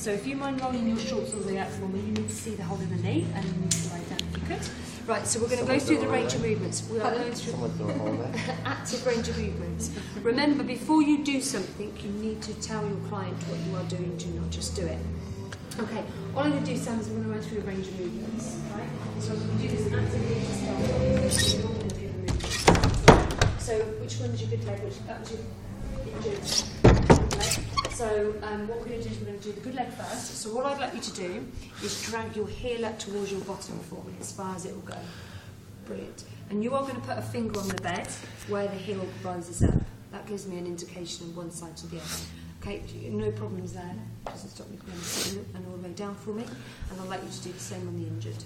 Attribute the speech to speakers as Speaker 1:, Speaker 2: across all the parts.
Speaker 1: So if you mind rolling your shorts all the way out for me, you need to see the whole of the knee and you need to lie down if you could. Right, so we're going to go through the range of movements. We are going through active range of movements. Remember, before you do something, you need to tell your client what you are doing, do not just do it. Okay, all I'm going to do, Sam, is we're going to run through a range of movements, right? So I'm going to do this actively to start with. So which one was your good leg? That was your injured leg. So what we're going to do is we're going to do the good leg first. So what I'd like you to do is drag your heel up towards your bottom for me, as far as it will go. Brilliant. And you are going to put a finger on the bed where the heel rises up. That gives me an indication of one side to the other. Okay, no problems there. Doesn't stop me from seeing it, and all the way down for me. And I'd like you to do the same on the injured.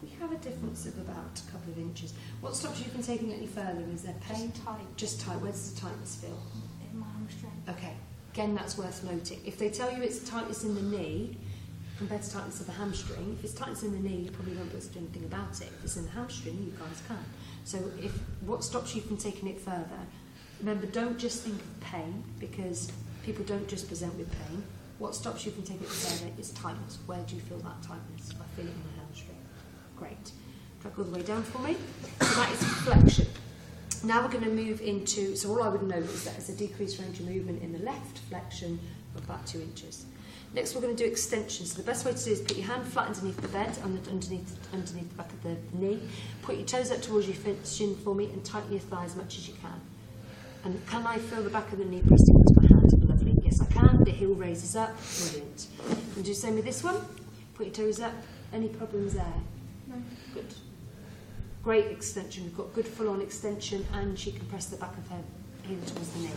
Speaker 1: We have a difference of about a couple of inches. What stops you from taking it any further? Is there pain?
Speaker 2: Just tight.
Speaker 1: Just tight. Where does the tightness feel?
Speaker 2: In my hamstring.
Speaker 1: Okay. Again, that's worth noting. If they tell you it's tightness in the knee compared to tightness of the hamstring, if it's tightness in the knee, you probably won't be able to do anything about it. If it's in the hamstring, you guys can. So what stops you from taking it further? Remember, don't just think of pain, because people don't just present with pain. What stops you from taking it further is tightness. Where do you feel that tightness? I feel it in my hamstring. Great. Drag all the way down for me. So that is flexion. Now we're going to move into, so all I would note is that it's a decreased range of movement in the left flexion of about 2 inches. Next we're going to do extension. So the best way to do is put your hand flat underneath the bed, underneath the back of the knee. Put your toes up towards your shin for me and tighten your thigh as much as you can. And can I feel the back of the knee pressing into my hand? Lovely. Yes, I can. The heel raises up. Brilliant. And do the same with this one. Put your toes up. Any problems there?
Speaker 2: No.
Speaker 1: Good. Great extension. We've got good full-on extension, and she can press the back of her heel towards the knee.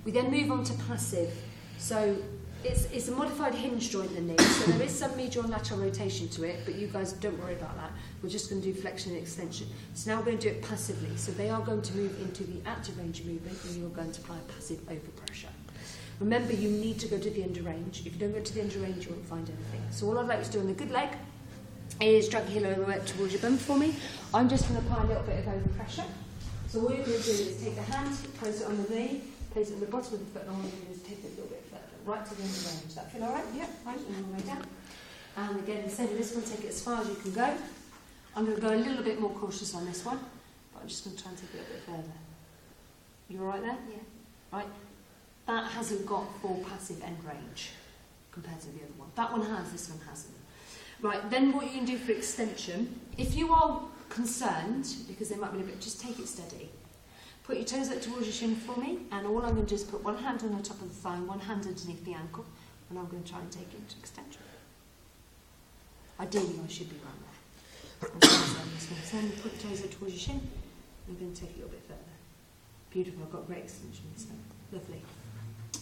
Speaker 1: We then move on to passive. So it's a modified hinge joint in the knee, so there is some medial and lateral rotation to it, but you guys don't worry about that. We're just going to do flexion and extension. So now we're going to do it passively. So they are going to move into the active range of movement, and you're going to apply passive overpressure. Remember, you need to go to the end of range. If you don't go to the end of range, you won't find anything. So all I'd like you to do on the good leg is drag your heel over towards your bum for me. I'm just going to apply a little bit of overpressure. So all you're going to do is take the hand, place it on the knee, place it on the bottom of the foot, and all you're going to do is take it a little bit further, right to the end of range. Does that feel all right? Yep. Right, and all the way down. And again, instead of this one, take it as far as you can go. I'm going to go a little bit more cautious on this one, but I'm just going to try and take it a little bit further. You all right there?
Speaker 2: Yeah.
Speaker 1: Right. That hasn't got full passive end range compared to the other one. That one has, this one hasn't. Right, then what you can do for extension, if you are concerned, because they might be a bit, just take it steady. Put your toes up towards your shin for me, and all I'm going to do is put one hand on the top of the thigh, one hand underneath the ankle, and I'm going to try and take it into extension. Ideally, I should be around there. So put your toes up towards your shin, and I'm going to take it a little bit further. Beautiful, I've got great extension this time. Lovely.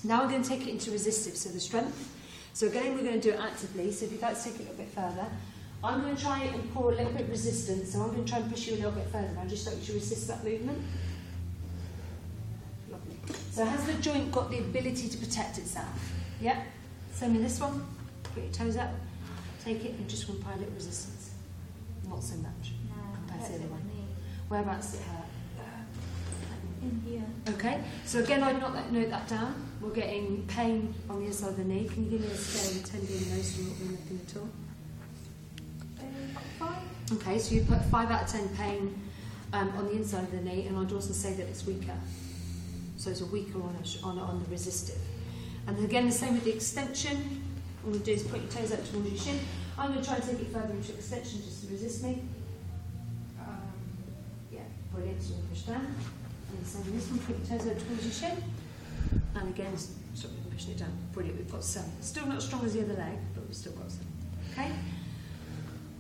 Speaker 1: Now I'm going to take it into resistive, so the strength. So again, we're going to do it actively, so if you'd like to take it a little bit further, I'm going to try and pour a little bit of resistance, so I'm going to try and push you a little bit further. I'd just like you to resist that movement. Lovely. So has the joint got the ability to protect itself? Yeah? Same with this one. Put your toes up, take it, and just apply a little resistance. Not so much compared to the other one. Whereabouts does it hurt?
Speaker 2: In here.
Speaker 1: Okay, so again, I'd not note that down. We're getting pain on the inside of the knee. Can you give me a scale of 10 being most and not being nothing at all?
Speaker 2: 5.
Speaker 1: Okay, so you put 5 out of 10 pain on the inside of the knee, and I'd also say that it's weaker. So it's a weaker on the resistive. And again, the same with the extension. All we do is put your toes up towards your shin. I'm going to try and take it further into extension just to resist me. Yeah, brilliant. So we'll push down. And the same with this one, put your toes up towards your shin. And again, stop me from pushing it down. Brilliant, we've got some. Still not as strong as the other leg, but we've still got some. Okay?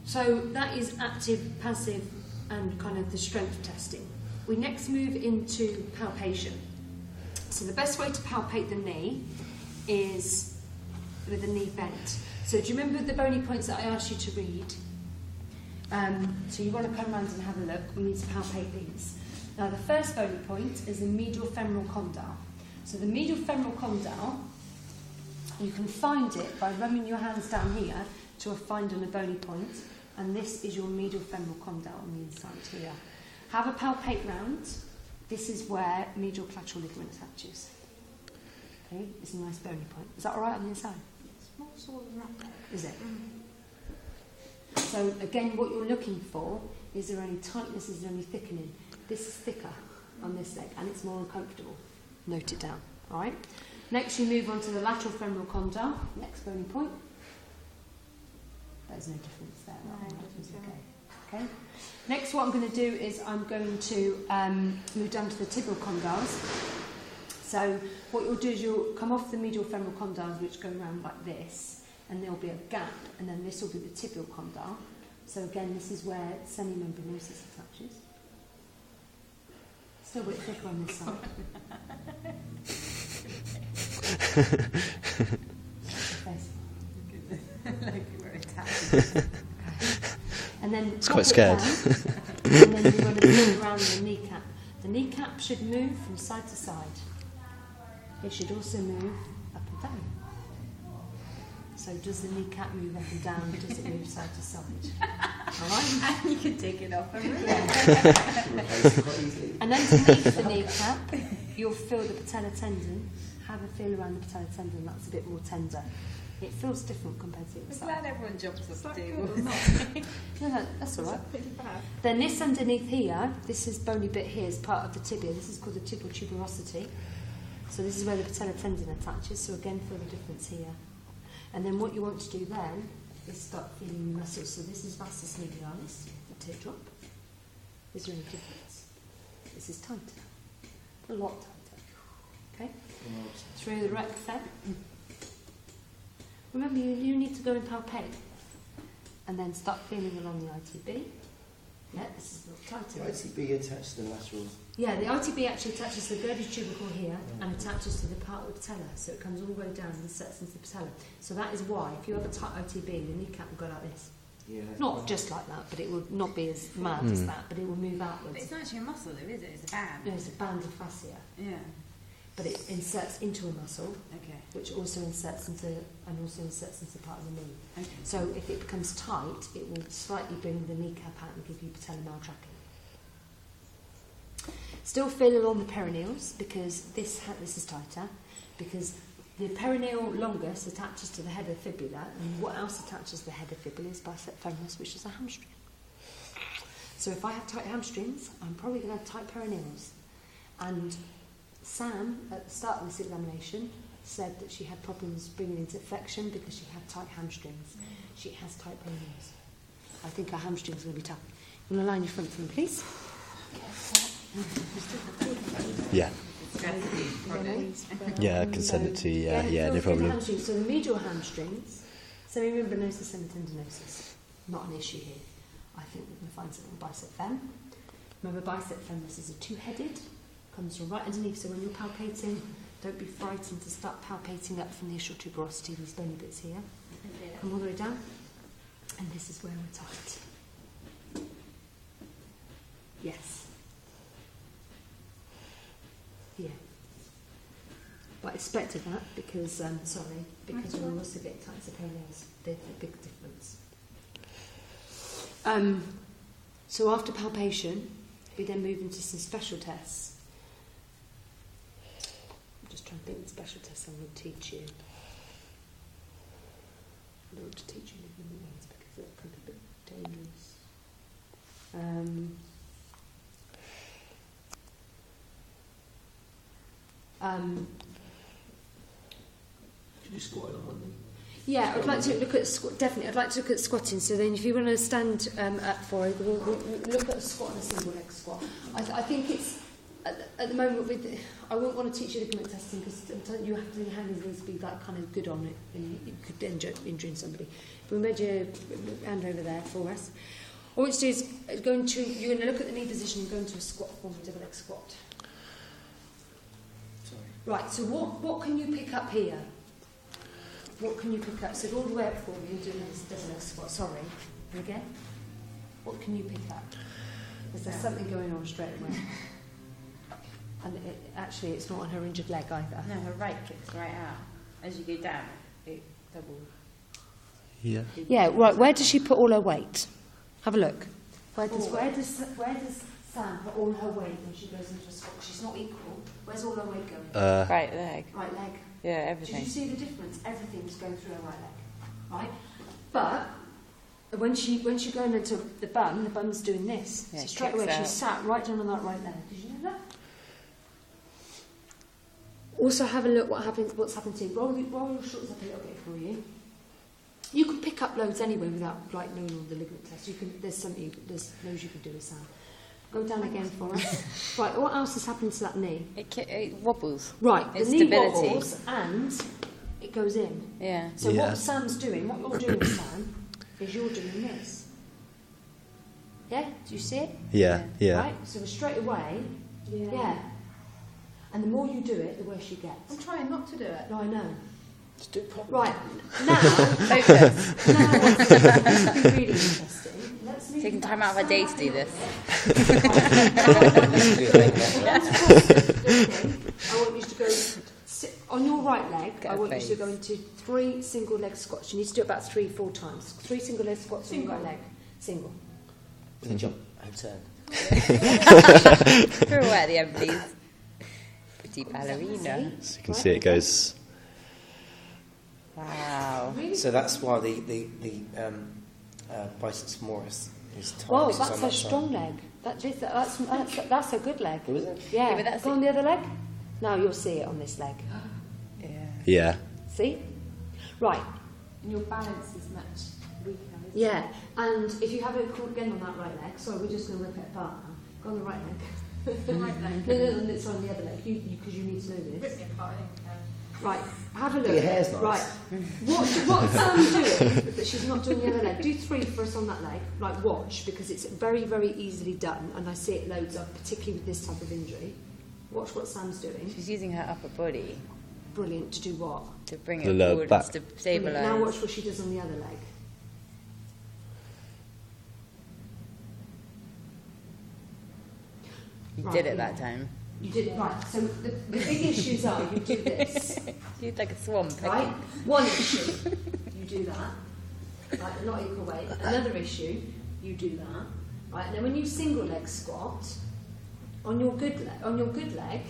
Speaker 1: So that is active, passive, and kind of the strength testing. We next move into palpation. So the best way to palpate the knee is with the knee bent. So do you remember the bony points that I asked you to read? So you want to come around and have a look. We need to palpate these. Now the first bony point is the medial femoral condyle. So the medial femoral condyle, you can find it by running your hands down here to find on a bony point, and this is your medial femoral condyle on the inside here. Have a palpate round. This is where medial collateral ligament attaches. Okay, it's a nice bony point. Is that all right on the inside?
Speaker 2: It's more sore than that.
Speaker 1: Is it? So again, what you're looking for is there any tightness, is there any thickening? This is thicker on this leg and it's more uncomfortable. Note it down. All right. Next, you move on to the lateral femoral condyle. Next bony point. There's no difference there. That was okay. Okay. Next, what I'm going to do is I'm going to move down to the tibial condyles. So what you'll do is you'll come off the medial femoral condyles, which go around like this, and there'll be a gap, and then this will be the tibial condyle. So again, this is where semimembranosus attaches. Still a bit thicker on this side.
Speaker 2: Like you were attached.
Speaker 1: And then
Speaker 3: It's quite scared.
Speaker 1: And then you're going to move around the kneecap. The kneecap should move from side to side. It should also move up and down. So does the kneecap move up and down? Does it move side to side? All right.
Speaker 2: And you can take it off and move.
Speaker 1: And underneath the kneecap, you'll feel the patellar tendon. Have a feel around the patellar tendon. That's a bit more tender. It feels different compared to the
Speaker 2: I'm
Speaker 1: other
Speaker 2: glad
Speaker 1: side.
Speaker 2: everyone jumps up to
Speaker 1: No, that's all right.
Speaker 2: pretty bad.
Speaker 1: Then this underneath here, this is bony bit here, is part of the tibia. This is called the tibial tuberosity. So this is where the patellar tendon attaches. So again, feel the difference here. And then what you want to do then is start feeling the muscles. So this is vastus medialis, the teardrop. Is there any difference? This is tighter, a lot tighter. Okay. Through the rectum. Remember, you need to go and palpate, and then start feeling along the ITB. Yeah, this is a lot tighter.
Speaker 4: The ITB attached to the lateral.
Speaker 1: Yeah, the ITB actually attaches to the Gerdy's tubercle here and attaches to the part of the patella, so it comes all the way down and sets into the patella. So that is why, if you have a tight ITB, the kneecap will go like this.
Speaker 4: Yeah.
Speaker 1: Not just like that, but it will not be as mad as that, but it will move outwards.
Speaker 2: But it's not actually a muscle though, is it? It's a band.
Speaker 1: No, it's a band of fascia,
Speaker 2: Yeah.
Speaker 1: but it inserts into a muscle,
Speaker 2: Okay.
Speaker 1: which also inserts into part of the knee.
Speaker 2: Okay.
Speaker 1: So if it becomes tight, it will slightly bring the kneecap out and give you patellar maltracking. Still feel along the perineals because this is tighter, because the perineal longus attaches to the head of the fibula, and what else attaches to the head of the fibula is bicep femoris, which is a hamstring. So if I have tight hamstrings, I'm probably going to have tight perineals. And Sam, at the start of this examination, said that she had problems bringing into flexion because she had tight hamstrings. She has tight perineals. I think her hamstrings are going to be tough. You want to line your front foot, please?
Speaker 3: Yeah. Yeah, I can send it to you. Yeah, no problem.
Speaker 1: So the medial hamstrings, semimembranosus and tendinosus, not an issue here. I think we're going to find something bicep fem. Remember, bicep femoris is a two-headed, comes from right underneath. So when you're palpating, don't be frightened to start palpating up from the ischial tuberosity, these bony bits here. Come all the way down, and this is where we're tight. Yes. Yeah. But I expected that because, because we're also getting tight perineals. They're the big difference. So after palpation, we then move into some special tests. I'm just trying to think of the special tests I'm going to teach you. I don't want to teach you any new ones because that could be a bit dangerous.
Speaker 4: Should you squat on one?
Speaker 1: Yeah, I'd like to look at definitely. I'd like to look at squatting. So then, if you want to stand up for it, we'll look at a squat and a single leg squat. I think it's at the moment I wouldn't want to teach you ligament testing because you have to your hand needs to be like kind of good on it, and you could injure somebody. If we made your hand over there for us, all what you do is you're going to look at the knee position and go into a squat form, a double leg squat.
Speaker 4: Sorry.
Speaker 1: Right. So what can you pick up here? What can you pick up? So go all the way up for me and do this double leg squat. Sorry. And again. What can you pick up? Is there something going on straight away? And actually, it's not on her injured leg either.
Speaker 2: No, her right kicks right out. As you go down, it double.
Speaker 3: Yeah.
Speaker 1: Yeah. Right. Where does she put all her weight? Have a look. Where does Sam put all her weight when she goes into a squat? She's not equal. Where's all her weight going?
Speaker 2: Right leg.
Speaker 1: Right leg.
Speaker 2: Yeah,
Speaker 1: Did
Speaker 2: everything.
Speaker 1: you see the difference? Everything's going through her right leg, right? But when she's going into the bum's doing this.
Speaker 2: Yeah,
Speaker 1: So straight
Speaker 2: kicks
Speaker 1: away
Speaker 2: out.
Speaker 1: she's sat right down on that right leg. Did you know that? Also have a look what's happened to you. Roll your shoulders up a little bit for you. You can pick up loads anyway without like knowing all the ligament tests. There's loads you can do with Sam. Go down again for us. Right, what else has happened to that knee?
Speaker 2: It wobbles.
Speaker 1: Right, the
Speaker 2: It's
Speaker 1: knee
Speaker 2: stability.
Speaker 1: wobbles and it goes in.
Speaker 2: Yeah.
Speaker 1: So
Speaker 3: Yeah.
Speaker 1: what Sam's doing, what you're doing, Sam, is you're doing this. Yeah? Do you see it?
Speaker 3: Yeah, yeah.
Speaker 1: Right? So straight away, yeah. And the more you do it, the worse you get.
Speaker 5: I'm trying not to do it.
Speaker 1: No, I know.
Speaker 4: Just do it properly.
Speaker 1: Right, now,
Speaker 2: Focus.
Speaker 1: this is really interesting. Let's move
Speaker 2: Taking
Speaker 1: back.
Speaker 2: time out of our day to do this.
Speaker 1: I want you to go sit on your right leg.
Speaker 2: Get
Speaker 1: I
Speaker 2: a
Speaker 1: want you to
Speaker 2: face.
Speaker 1: go into 3 single leg squats. You need to do it about 3-4 times. 3 single leg squats on your right leg. Single.
Speaker 4: With a jump and turn.
Speaker 2: Throw away at the end, please. Pretty ballerina.
Speaker 3: So you can see it goes.
Speaker 2: Wow.
Speaker 1: Really?
Speaker 4: So that's why the biceps femoris is tight.
Speaker 1: Whoa,
Speaker 4: because it's
Speaker 1: that's
Speaker 4: on
Speaker 1: a
Speaker 4: that side.
Speaker 1: strong leg. That's a good leg.
Speaker 4: Was it?
Speaker 1: Yeah.
Speaker 2: Yeah, but that's
Speaker 1: Go on the other leg. Now you'll see it on this leg.
Speaker 2: Yeah.
Speaker 3: Yeah.
Speaker 1: See? Right.
Speaker 5: And your balance is much weaker. isn't
Speaker 1: Yeah. And if you have it called again on that right leg, sorry, we're just going to rip it apart now. Go on the right leg.
Speaker 5: it? The right leg.
Speaker 1: No, it's on the other leg. Because you need to know
Speaker 5: Rip
Speaker 1: this.
Speaker 5: me apart, I think.
Speaker 1: Right. Have a look.
Speaker 4: Your hair's nice.
Speaker 1: Right. What's Sam doing that she's not doing the other leg? Do 3 for us on that leg. Like watch, because it's very, very easily done, and I see it loads of, particularly with this type of injury. Watch what Sam's doing.
Speaker 2: She's using her upper body
Speaker 1: Brilliant. To do what?
Speaker 2: to bring
Speaker 3: The
Speaker 2: it
Speaker 3: lower
Speaker 2: forward
Speaker 3: back.
Speaker 2: and
Speaker 1: Brilliant. Now watch
Speaker 2: stabilise.
Speaker 1: what she does on the other leg.
Speaker 2: You
Speaker 1: Right,
Speaker 2: did it
Speaker 1: yeah.
Speaker 2: that time.
Speaker 1: You did it right. So the big issues are you do this,
Speaker 2: You like a swan
Speaker 1: right?
Speaker 2: pecking.
Speaker 1: One issue, you do that, right? They're not equal weight. Another issue, you do that, right? And then when you single leg squat, on your good leg,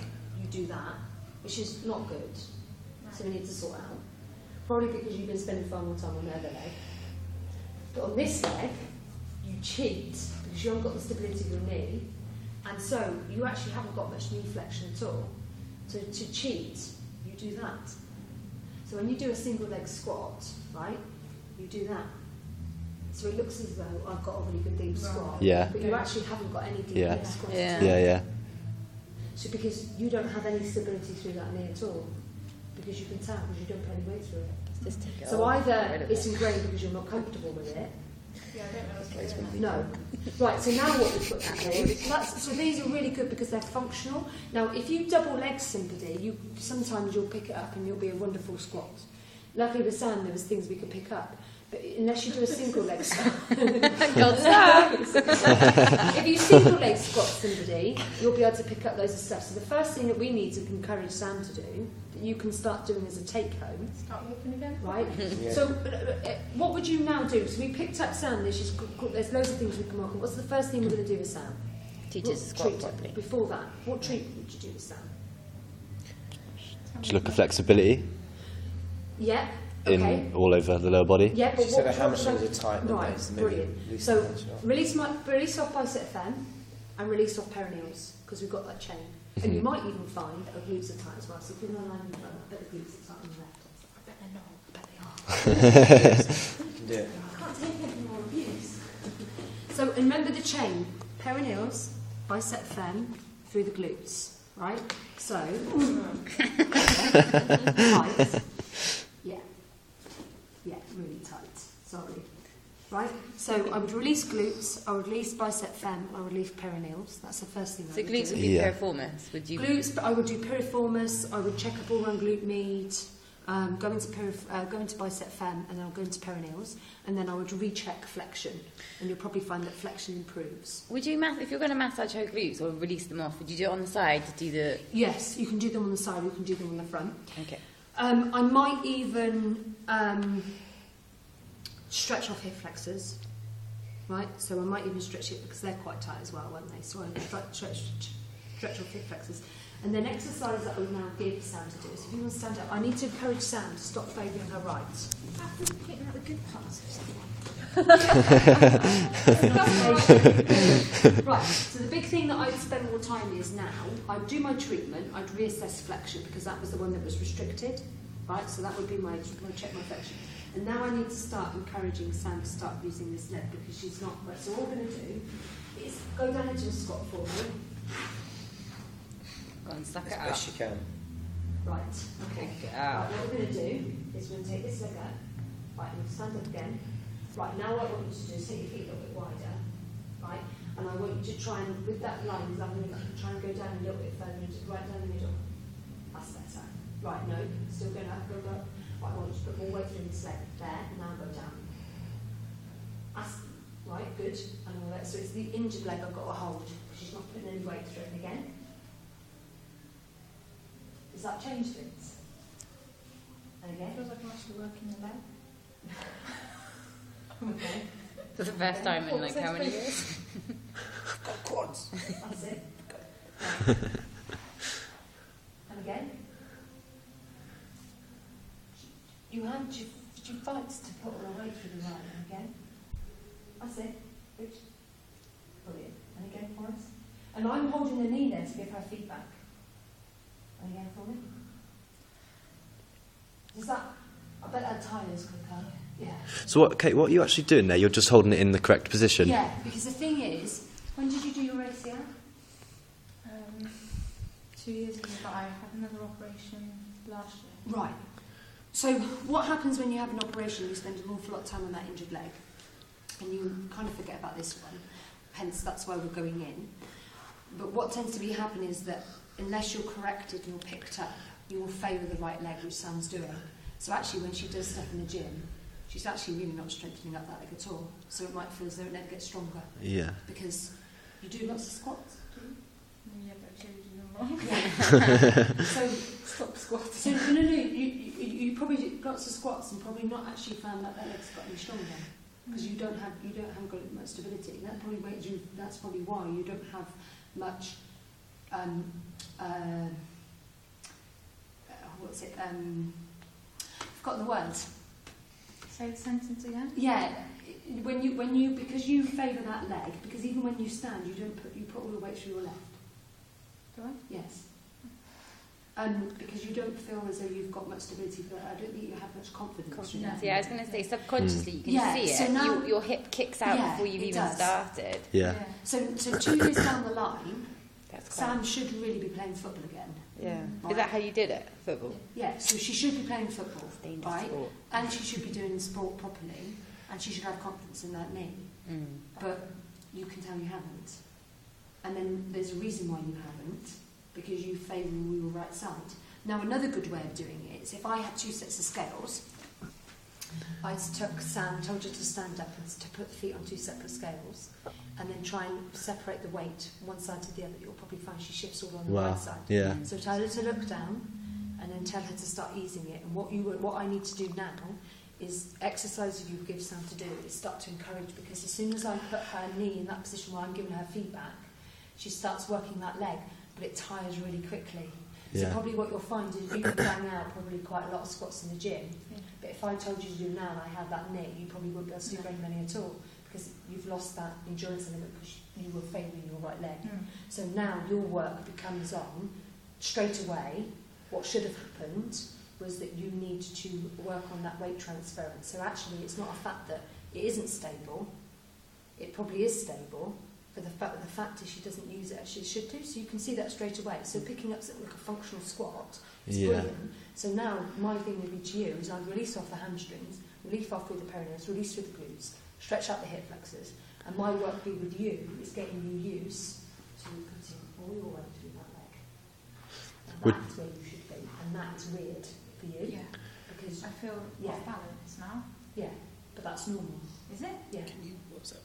Speaker 1: you do that, which is not good. So we need to sort out. Probably because you've been spending far more time on the other leg. But on this leg, you cheat because you haven't got the stability of your knee, and so you actually haven't got much knee flexion at all. So to cheat, you do that. So when you do a single leg squat, right, you do that. So it looks as though I've got a really good deep squat,
Speaker 3: Yeah.
Speaker 1: but you actually haven't got any deep
Speaker 3: Yeah.
Speaker 1: leg squat.
Speaker 2: Yeah.
Speaker 3: Yeah, yeah.
Speaker 1: So because you don't have any stability through that knee at all, because you can tell because you don't put any weight through it.
Speaker 2: Just take it
Speaker 1: So
Speaker 2: off. Get rid
Speaker 1: either
Speaker 2: of
Speaker 1: it's
Speaker 2: it.
Speaker 1: ingrained because you're not comfortable with it.
Speaker 5: Yeah, I don't know what's going on.
Speaker 1: No. Right, so now what we put that so these are really good because they're functional. Now, if you double leg somebody, sometimes you'll pick it up and you'll be a wonderful squat. Luckily with Sam, there was things we could pick up. But unless you do a single leg squat,
Speaker 2: God, stop!
Speaker 1: if you single leg squat somebody, you'll be able to pick up loads of stuff. So the first thing that we need to encourage Sam to do, that you can start doing as a take home,
Speaker 5: Start walking again.
Speaker 1: right?
Speaker 4: Yeah.
Speaker 1: So, what would you now do? So we picked up Sam. There's loads of things we can work on. What's the first thing we're going to do with Sam?
Speaker 2: Teach us to squat
Speaker 1: treat-
Speaker 2: properly.
Speaker 1: Before that, what treatment would you do with Sam?
Speaker 3: Just look at flexibility
Speaker 1: Yeah. Okay.
Speaker 3: in all over the lower body.
Speaker 1: Yeah, but
Speaker 4: So
Speaker 1: what?
Speaker 4: the hamstrings are tight and the
Speaker 1: Right.
Speaker 4: base, maybe
Speaker 1: Brilliant.
Speaker 4: loose
Speaker 1: So
Speaker 4: the hamstring up.
Speaker 1: release off bicep fem and release off perineals because we've got that chain. And you might even find that our glutes are tight as well. So if you're not lying in front, I bet the glutes are tight on the left. I bet they're not. I bet they are.
Speaker 4: Yes, you can do it.
Speaker 1: I can't take any more abuse. So remember the chain: perineals, bicep fem, through the glutes. Right. So tight. Yeah. Yeah, really tight. Sorry. Right. So I would release glutes. I would release bicep fem. I would release perineals. That's the first thing I
Speaker 2: So
Speaker 1: would
Speaker 2: glutes
Speaker 1: do.
Speaker 2: would be
Speaker 3: Yeah.
Speaker 2: piriformis. Would you?
Speaker 1: Glutes, but I would do piriformis. I would check up all around glute med. Go into bicep fem, and then I'll go into perineals, and then I would recheck flexion, and you'll probably find that flexion improves.
Speaker 2: Would you if you're going to massage her glutes or release them off? Would you do it on the side to do the?
Speaker 1: Yes, you can do them on the side. You can do them on the front.
Speaker 2: Okay.
Speaker 1: I might even stretch off hip flexors, right? So I might even stretch it because they're quite tight as well, weren't they? So I stretch off hip flexors. And then exercise that we now give Sam to do is if you want to stand up, I need to encourage Sam to stop favouring her right.
Speaker 2: After picking out the good parts of someone.
Speaker 1: Right, so the big thing that I'd spend more time is now, I'd do my treatment, I'd reassess flexion because that was the one that was restricted, right? So that would be my check my flexion. And now I need to start encouraging Sam to start using this leg because she's not. Right, so what we're going to do is go down into a squat for me.
Speaker 2: Go and suck
Speaker 4: As
Speaker 2: it up.
Speaker 4: best you can.
Speaker 1: Right, okay.
Speaker 2: Kick it
Speaker 1: Right,
Speaker 2: out.
Speaker 1: what we're going to do is we're going to take this leg out. Right, and stand up again. Right, now what I want you to do is take your feet a little bit wider. Right, and I want you to try and, with that line, I'm going to try and go down a little bit further, into, right down the middle. That's better. Right, no, still going up, go up. Right, I want you to put more weight through this leg. There, and now go down. That's, right, good. And all that. So it's the injured leg I've got to hold, because she's not putting any weight through it again. Does that change things? And again?
Speaker 5: Feels like I'm actually working the leg.
Speaker 1: Okay,
Speaker 2: For the first time in like how many years?
Speaker 4: Got quads.
Speaker 1: that's it. Right. And again? You fight to put all the weight through the right, and again? That's it. Good. Brilliant. And again for us. And I'm holding the knee there to give her feedback. And again for me. Does that, I bet that tires quicker. Yeah.
Speaker 3: So what, Kate, what are you actually doing there? You're just holding it in the correct position?
Speaker 1: Yeah, because the thing is, when did you do your ACL?
Speaker 5: 2 years ago, but I had another operation last year.
Speaker 1: Right. So what happens when you have an operation? You spend an awful lot of time on that injured leg, and you kind of forget about this one. Hence, that's why we're going in. But what tends to be happening is that unless you're corrected and you're picked up, you will favour the right leg, which Sam's doing. So actually, when she does stuff in the gym, she's actually really not strengthening up that leg at all. So it might feel as though it never gets stronger
Speaker 3: Yeah.
Speaker 1: because you do lots of squats. Do you?
Speaker 5: Yeah, but she was wrong.
Speaker 1: Yeah. So
Speaker 5: Stop squatting.
Speaker 1: So no, you probably did lots of squats and probably not actually found that leg's got any stronger because you don't have got much stability. That probably makes you. That's probably why you don't have much. What's it? I've forgotten the words.
Speaker 5: Say the sentence again.
Speaker 1: Yeah, when you because you favour that leg because even when you stand you put all the weight through your left.
Speaker 5: Do I?
Speaker 1: Yes. Because you don't feel as though you've got much stability, but I don't think you have much confidence.
Speaker 2: Yeah, I was going to say subconsciously you can
Speaker 1: Yeah,
Speaker 2: see
Speaker 1: so
Speaker 2: it.
Speaker 1: now-
Speaker 2: Your hip kicks out
Speaker 1: Yeah,
Speaker 2: before you've
Speaker 1: it
Speaker 2: even
Speaker 1: does.
Speaker 2: started.
Speaker 3: Yeah.
Speaker 1: So 2 years down the line,
Speaker 2: That's quite.
Speaker 1: Sam should really be playing football again.
Speaker 2: Yeah.
Speaker 1: Right.
Speaker 2: Is that how you did it? Football.
Speaker 1: Yeah, so she should be playing football,
Speaker 2: Dangerous
Speaker 1: right?
Speaker 2: sport.
Speaker 1: And she should be doing the sport properly, and she should have confidence in that knee.
Speaker 2: Mm.
Speaker 1: But you can tell you haven't. And then there's a reason why you haven't, because you favour your right side. Now, another good way of doing it is if I had 2 sets of scales, I took Sam, told her to stand up and to put the feet on 2 separate scales, and then try and separate the weight one side to the other. You'll probably find she shifts all on the
Speaker 3: Wow.
Speaker 1: right side.
Speaker 3: Yeah.
Speaker 1: So tell her to look down, and then tell her to start easing it. And what I need to do now is exercises you give Sam to do is start to encourage, because as soon as I put her knee in that position where I'm giving her feedback, she starts working that leg, but it tires really quickly. So
Speaker 3: Yeah.
Speaker 1: probably what you'll find is you can bang out probably quite a lot of squats in the gym,
Speaker 5: Yeah.
Speaker 1: but if I told you to do now and I had that knee, you probably wouldn't be able to do very many at all, because you've lost that endurance element because you were favouring your right leg. So now your work becomes on straight away. What should have happened was that you need to work on that weight transference. So actually it's not a fact that it isn't stable, it probably is stable, but the fact is she doesn't use it as she should do, so you can see that straight away. So picking up something like a functional squat is
Speaker 3: Yeah.
Speaker 1: brilliant. So now my thing would be to you is I'd release off the hamstrings, release off through the perineus, release through the glutes, stretch out the hip flexors, and my work be with you is getting you used to putting all your weight through that leg. And
Speaker 3: Would-
Speaker 1: that's where you should be, and that is weird for you,
Speaker 5: Yeah.
Speaker 1: because,
Speaker 5: I feel
Speaker 1: Yeah.
Speaker 5: off balance now.
Speaker 1: yeah, but that's normal.
Speaker 5: Is it?
Speaker 1: Yeah.
Speaker 4: What's up?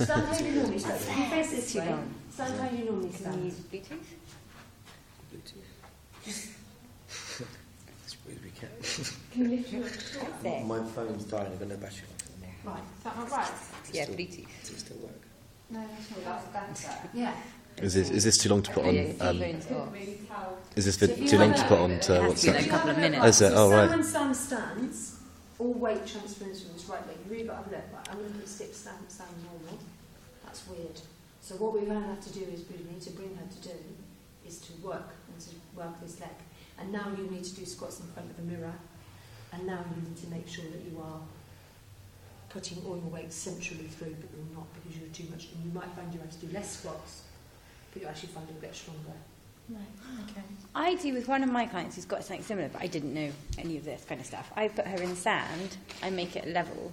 Speaker 1: Stand how you normally stand. If you face this
Speaker 2: Too
Speaker 1: way,
Speaker 2: long.
Speaker 1: stand how you normally
Speaker 2: Can you use
Speaker 1: stand.
Speaker 2: Bluetooth?
Speaker 4: Bluetooth. As good as we can.
Speaker 5: Can you lift your
Speaker 2: There.
Speaker 4: My phone's dying. I've got no battery life.
Speaker 1: Right.
Speaker 5: Is that not right?
Speaker 2: Yeah,
Speaker 4: Still-
Speaker 2: Bluetooth.
Speaker 4: Does it still work?
Speaker 5: No, that's not right.
Speaker 1: Yeah.
Speaker 3: Is this too long to put on?
Speaker 2: T-bones off.
Speaker 3: Is this
Speaker 1: So if you
Speaker 3: too long
Speaker 1: have
Speaker 3: to
Speaker 1: a-
Speaker 3: put on
Speaker 2: It
Speaker 3: to
Speaker 2: has
Speaker 3: what's
Speaker 2: to be
Speaker 3: that?
Speaker 2: like a couple of minutes.
Speaker 3: Oh, is it? Oh, right.
Speaker 1: When Sam stands, all weight transfers from his right leg. You really got to have a look. Right, I'm going to put stick stand normal. That's weird. So what we're going to have to do is we need to bring her to do is to work this leg. And now you need to do squats in front of a mirror. And now you need to make sure that you are putting all your weight centrally through, but you're not because you're too much. And you might find you have to do less squats, but you actually find it a bit stronger.
Speaker 2: Okay. I do with one of my clients who's got something similar, but I didn't know any of this kind of stuff. I put her in sand, I make it level,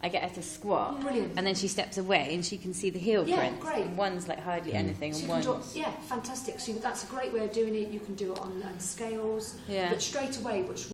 Speaker 2: I get her to squat,
Speaker 1: Brilliant.
Speaker 2: and then she steps away and she can see the heel
Speaker 1: Yeah,
Speaker 2: prints.
Speaker 1: great.
Speaker 2: And one's like hardly anything,
Speaker 1: So
Speaker 2: and
Speaker 1: you can
Speaker 2: one's...
Speaker 1: do, yeah, fantastic. So that's a great way of doing it. You can do it on scales,
Speaker 2: Yeah.
Speaker 1: but straight away, which